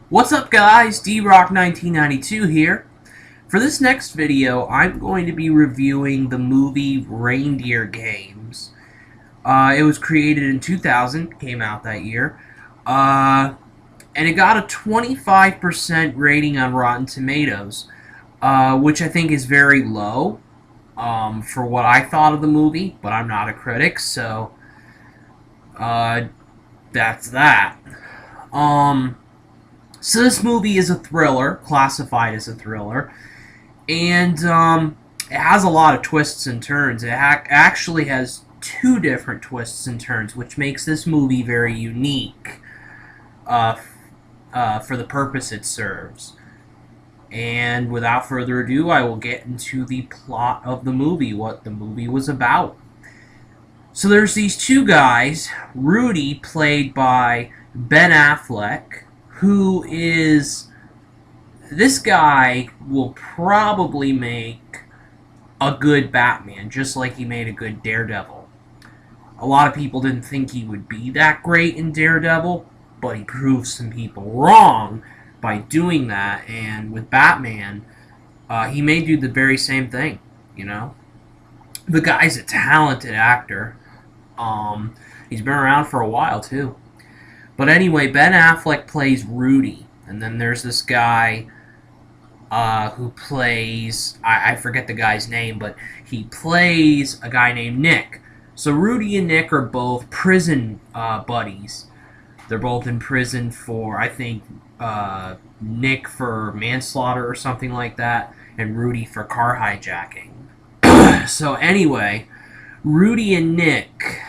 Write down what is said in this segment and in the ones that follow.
What's up guys, D-Rock1992 here. For this next video, I'm going to be reviewing the movie Reindeer Games. It was created in 2000, came out that year, and it got a 25% rating on Rotten Tomatoes, which I think is very low for what I thought of the movie, but I'm not a critic, so that's that. So this movie is a thriller, classified as a thriller, and it has a lot of twists and turns. It actually has two different twists and turns, which makes this movie very unique for the purpose it serves. And without further ado, I will get into the plot of the movie, what the movie was about. So there's these two guys, Rudy, played by Ben Affleck, who is... This guy will probably make a good Batman, just like he made a good Daredevil. A lot of people didn't think he would be that great in Daredevil, but he proved some people wrong by doing that, and with Batman, he may do the very same thing, you know? The guy's a talented actor. He's been around for a while, too. But anyway, Ben Affleck plays Rudy, and then there's this guy who plays, I forget the guy's name, but he plays a guy named Nick. So Rudy and Nick are both prison buddies. They're both in prison for, I think, Nick for manslaughter or something like that, and Rudy for car hijacking. So anyway, Rudy and Nick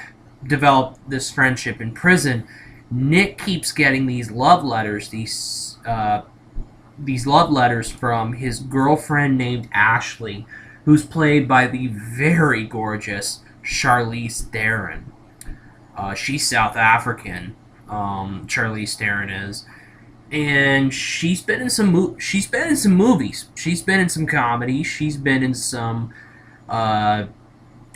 develop this friendship in prison. Nick keeps getting these love letters, these love letters from his girlfriend named Ashley, who's played by the very gorgeous Charlize Theron. She's South African, Charlize Theron is, and she's been in some movies. She's been in some comedies. She's been in some.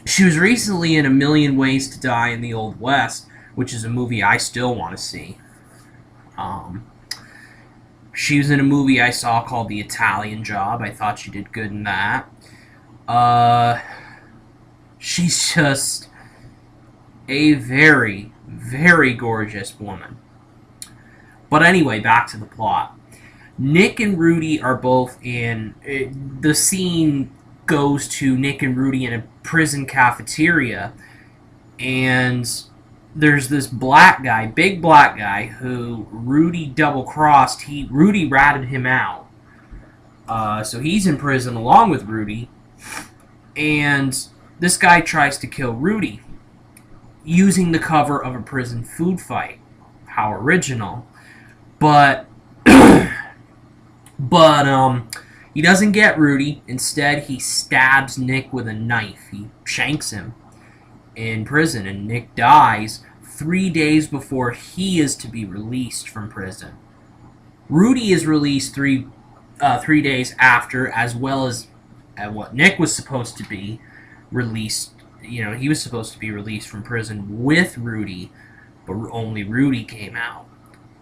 She was recently in A Million Ways to Die in the Old West, which is a movie I still want to see. She was in a movie I saw called The Italian Job. I thought she did good in that. She's just a very, very gorgeous woman. But anyway, back to the plot. Nick and Rudy are both in... The scene goes to Nick and Rudy in a prison cafeteria, and there's this black guy, big black guy, who Rudy double-crossed. Rudy ratted him out. So he's in prison along with Rudy, and this guy tries to kill Rudy using the cover of a prison food fight. How original. But he doesn't get Rudy. Instead, he stabs Nick with a knife. He shanks him in prison, and Nick dies 3 days before he is to be released from prison. Rudy is released 3 days after, as well as what Nick was supposed to be released. You know, he was supposed to be released from prison with Rudy, but only Rudy came out.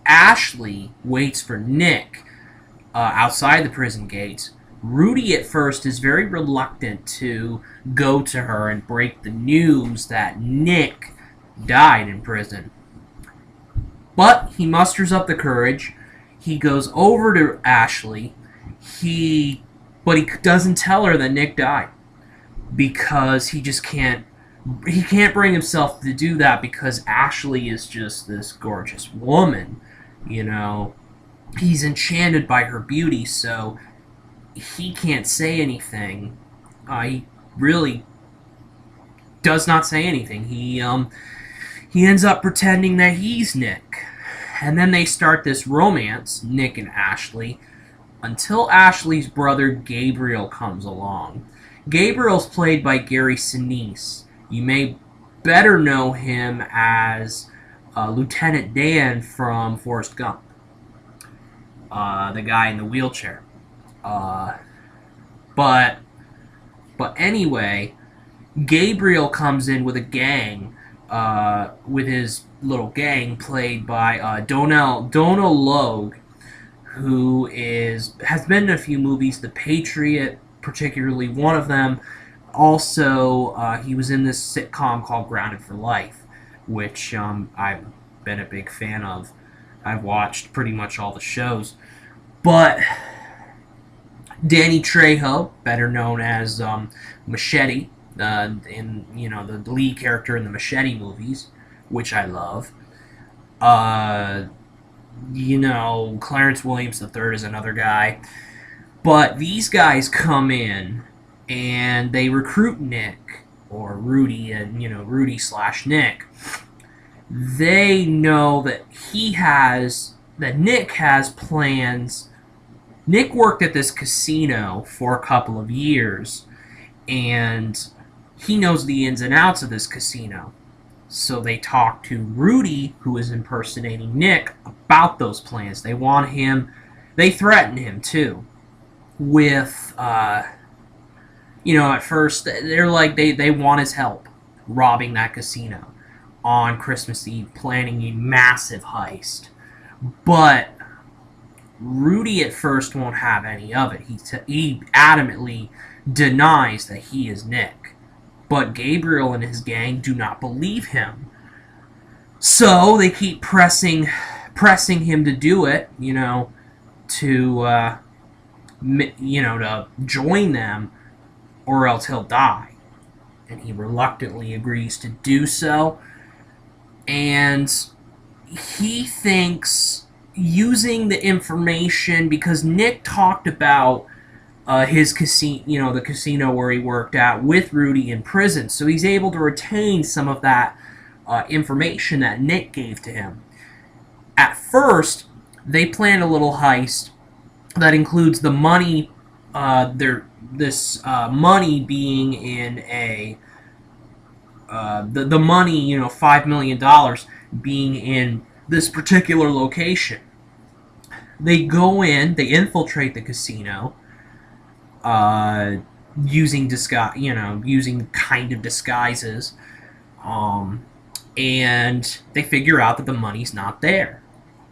Ashley waits for Nick outside the prison gates. Rudy at first is very reluctant to go to her and break the news that Nick died in prison. But he musters up the courage. He goes over to Ashley. But he doesn't tell her that Nick died, because he just can't bring himself to do that, because Ashley is just this gorgeous woman, you know. He's enchanted by her beauty, so he can't say anything. He really does not say anything. He ends up pretending that he's Nick. And then they start this romance, Nick and Ashley, until Ashley's brother Gabriel comes along. Gabriel's played by Gary Sinise. You may better know him as Lieutenant Dan from Forrest Gump. The guy in the wheelchair. But anyway, Gabriel comes in with a gang, with his little gang played by Donal Logue, who has been in a few movies, The Patriot, particularly one of them. Also, he was in this sitcom called Grounded for Life, which I've been a big fan of. I've watched pretty much all the shows. But Danny Trejo, better known as Machete, in the lead character in the Machete movies, which I love. Clarence Williams III is another guy. But these guys come in and they recruit Nick, or Rudy, and Rudy slash Nick. They know that Nick has plans. Nick worked at this casino for a couple of years, and he knows the ins and outs of this casino. So they talk to Rudy, who is impersonating Nick, about those plans. They threaten him too with, at first they're like, they want his help robbing that casino on Christmas Eve, planning a massive heist. But Rudy at first won't have any of it. He adamantly denies that he is Nick. But Gabriel and his gang do not believe him. So they keep pressing him to do it, to join them, or else he'll die. And he reluctantly agrees to do so. And he thinks, using the information, because Nick talked about his casino, the casino where he worked at, with Rudy in prison, so he's able to retain some of that information that Nick gave to him. At first, they planned a little heist that includes the money, money being in the money, $5 million being in this particular location. They go in, they infiltrate the casino, using kind of disguises, and they figure out that the money's not there,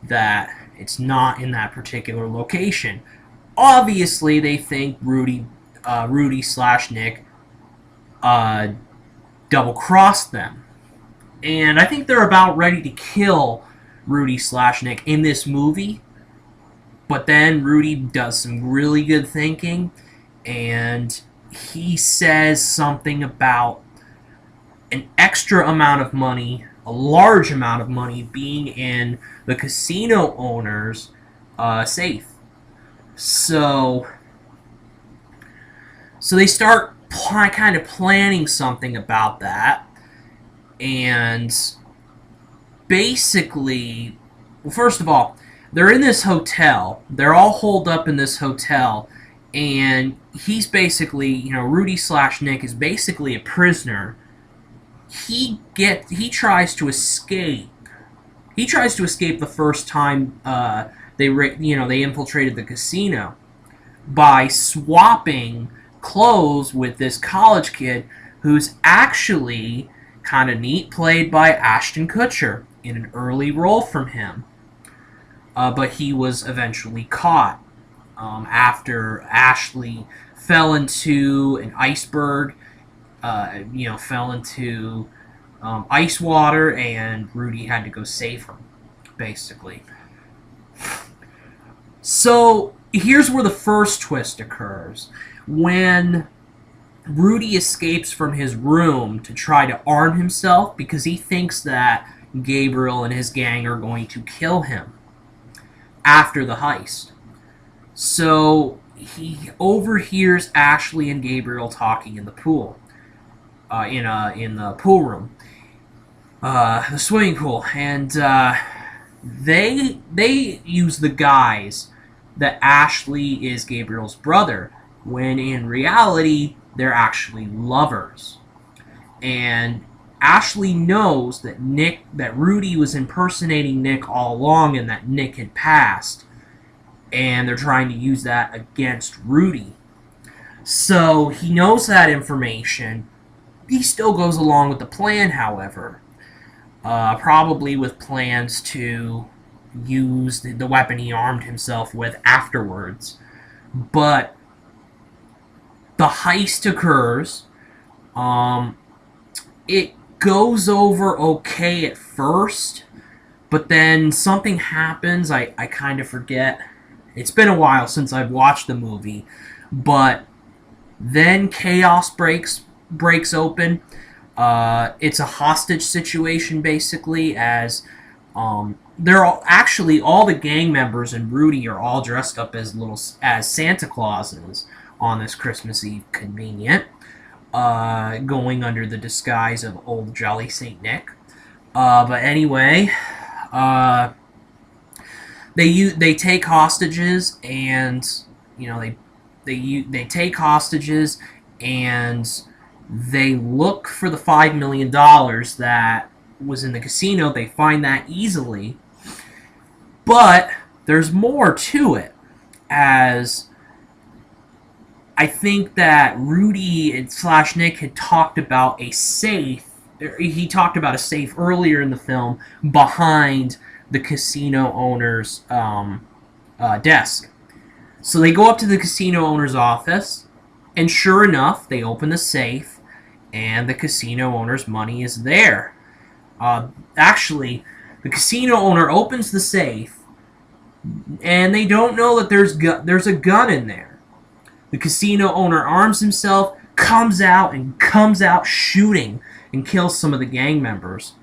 that it's not in that particular location. Obviously, they think Rudy slash Nick double-crossed them, and I think they're about ready to kill Rudy slash Nick in this movie. But then Rudy does some really good thinking, and he says something about an extra amount of money, a large amount of money, being in the casino owner's safe. So they start kind of planning something about that, and basically, well, first of all, they're in this hotel. They're all holed up in this hotel, and he's basically, Rudy slash Nick is basically a prisoner. He tries to escape. He tries to escape the first time they infiltrated the casino by swapping clothes with this college kid who's actually kind of neat, played by Ashton Kutcher in an early role from him. But he was eventually caught after Ashley fell into an iceberg, fell into ice water, and Rudy had to go save her, basically. So here's where the first twist occurs. When Rudy escapes from his room to try to arm himself because he thinks that Gabriel and his gang are going to kill him after the heist. So he overhears Ashley and Gabriel talking in the pool, in the pool room, the swimming pool, and they use the guise that Ashley is Gabriel's brother, when in reality they're actually lovers. And Ashley knows that Rudy was impersonating Nick all along, and that Nick had passed, and they're trying to use that against Rudy. So he knows that information. He still goes along with the plan, however, probably with plans to used the weapon he armed himself with afterwards. But the heist occurs. It goes over okay at first, but then something happens. I kind of forget. It's been a while since I've watched the movie, but then chaos breaks open. It's a hostage situation, basically, as they're all the gang members and Rudy are all dressed up as Santa Clauses on this Christmas Eve. Convenient, going under the disguise of Old Jolly Saint Nick. But anyway, they take hostages, and they take hostages, and they look for the $5 million that was in the casino. They find that easily. But there's more to it, as I think that Rudy / Nick had talked about a safe. He talked about a safe earlier in the film behind the casino owner's desk. So they go up to the casino owner's office, and sure enough, they open the safe, and the casino owner's money is there. Actually, the casino owner opens the safe, and they don't know that there's a gun in there. The casino owner arms himself, comes out shooting, and kills some of the gang members.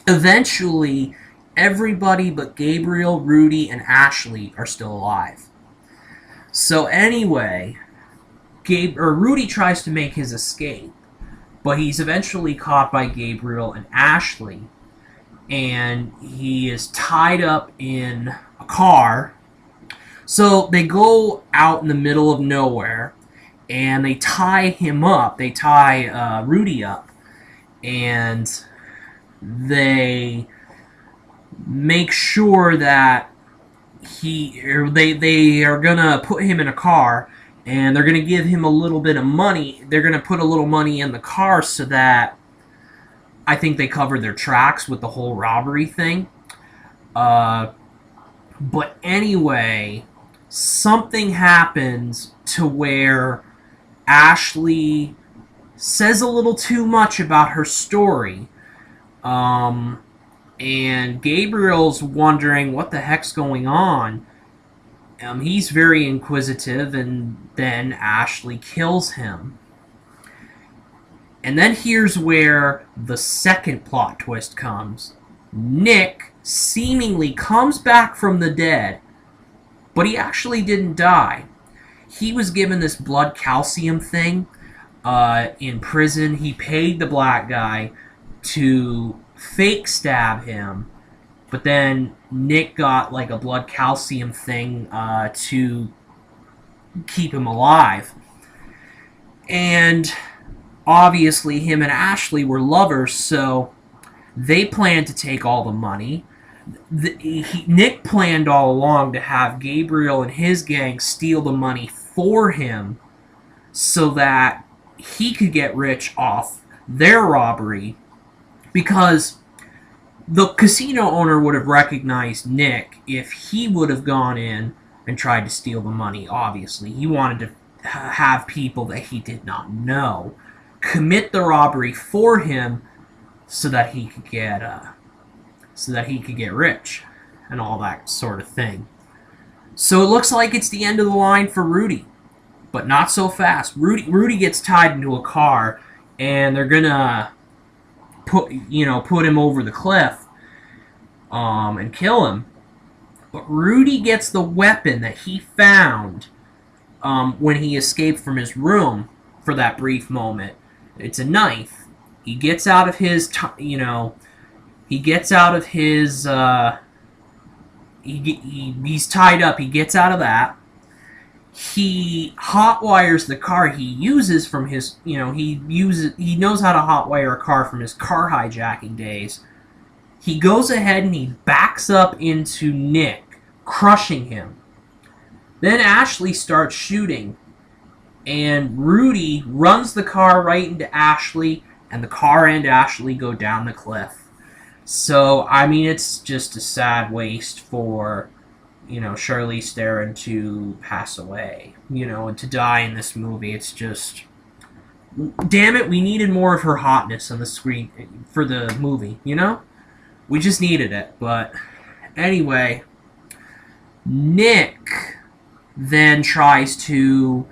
Eventually, everybody but Gabriel, Rudy, and Ashley are still alive. So anyway, Rudy tries to make his escape, but he's eventually caught by Gabriel and Ashley, and he is tied up in a car. So they go out in the middle of nowhere, and they tie him up. They tie Rudy up, and they make sure that they are gonna put him in a car, and they're gonna give him a little bit of money. They're gonna put a little money in the car so that I think they covered their tracks with the whole robbery thing. But anyway, something happens to where Ashley says a little too much about her story. And Gabriel's wondering what the heck's going on. He's very inquisitive, and then Ashley kills him. And then here's where the second plot twist comes. Nick seemingly comes back from the dead, but he actually didn't die. He was given this blood calcium thing in prison. He paid the black guy to fake stab him, but then Nick got like a blood calcium thing to keep him alive. And obviously him and Ashley were lovers, so they planned to take all the money. Nick planned all along to have Gabriel and his gang steal the money for him so that he could get rich off their robbery, because the casino owner would have recognized Nick if he would have gone in and tried to steal the money. Obviously, he wanted to have people that he did not know commit the robbery for him so that he could get rich and all that sort of thing. So it looks like it's the end of the line for Rudy, but not so fast. Rudy gets tied into a car, and they're gonna put him over the cliff and kill him. But Rudy gets the weapon that he found when he escaped from his room for that brief moment. It's a knife. He gets out of his he's tied up. He gets out of that. He hotwires the car. He uses from his, he knows how to hotwire a car from his car hijacking days. He goes ahead and he backs up into Nick, crushing him. Then Ashley starts shooting, and Rudy runs the car right into Ashley, and the car and Ashley go down the cliff. So, I mean, it's just a sad waste for, Charlize Theron to pass away, and to die in this movie. It's just, damn it, we needed more of her hotness on the screen for the movie, We just needed it. But anyway, Nick then tries to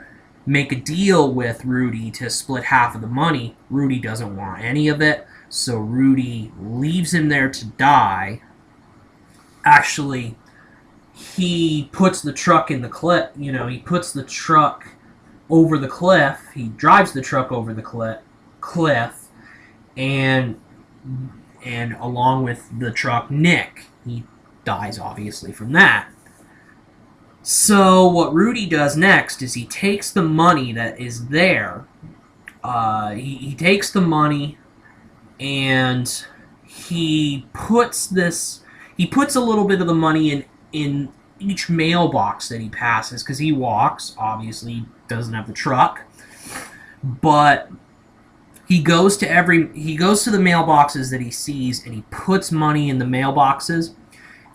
make a deal with Rudy to split half of the money. Rudy doesn't want any of it, so Rudy leaves him there to die. Actually, he puts the truck in the cliff. He puts the truck over the cliff. He drives the truck over the cliff, and along with the truck, Nick. He dies, obviously, from that. So what Rudy does next is he takes the money that is there. He takes the money and he puts a little bit of the money in each mailbox that he passes, because he walks, obviously doesn't have the truck. But he goes to the mailboxes that he sees and he puts money in the mailboxes.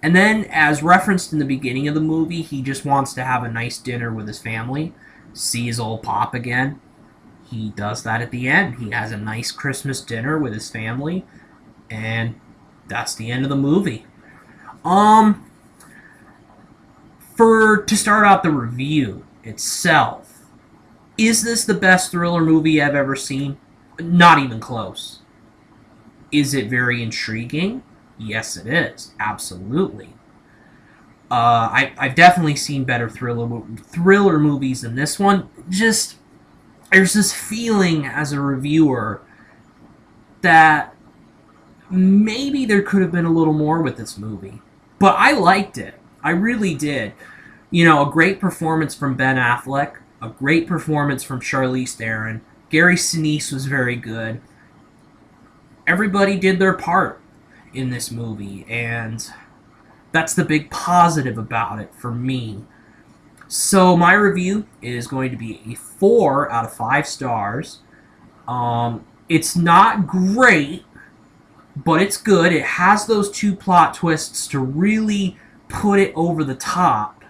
And then, as referenced in the beginning of the movie, he just wants to have a nice dinner with his family, see his old pop again. He does that at the end. He has a nice Christmas dinner with his family, and that's the end of the movie. To start out the review itself, is this the best thriller movie I've ever seen? Not even close. Is it very intriguing? Yes, it is. Absolutely. I've definitely seen better thriller movies than this one. Just, there's this feeling as a reviewer that maybe there could have been a little more with this movie. But I liked it. I really did. A great performance from Ben Affleck. A great performance from Charlize Theron. Gary Sinise was very good. Everybody did their part in this movie, and that's the big positive about it for me. So my review is going to be a 4 out of 5 stars. It's not great, but it's good. It has those 2 plot twists to really put it over the top.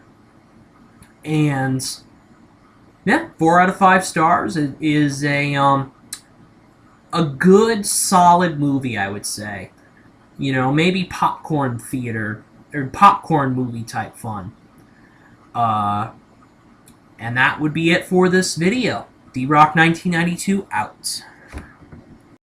And yeah, 4 out of 5 stars. It is a good, solid movie, I would say. Maybe popcorn theater or popcorn movie type fun. And that would be it for this video. D-Rock 1992 out.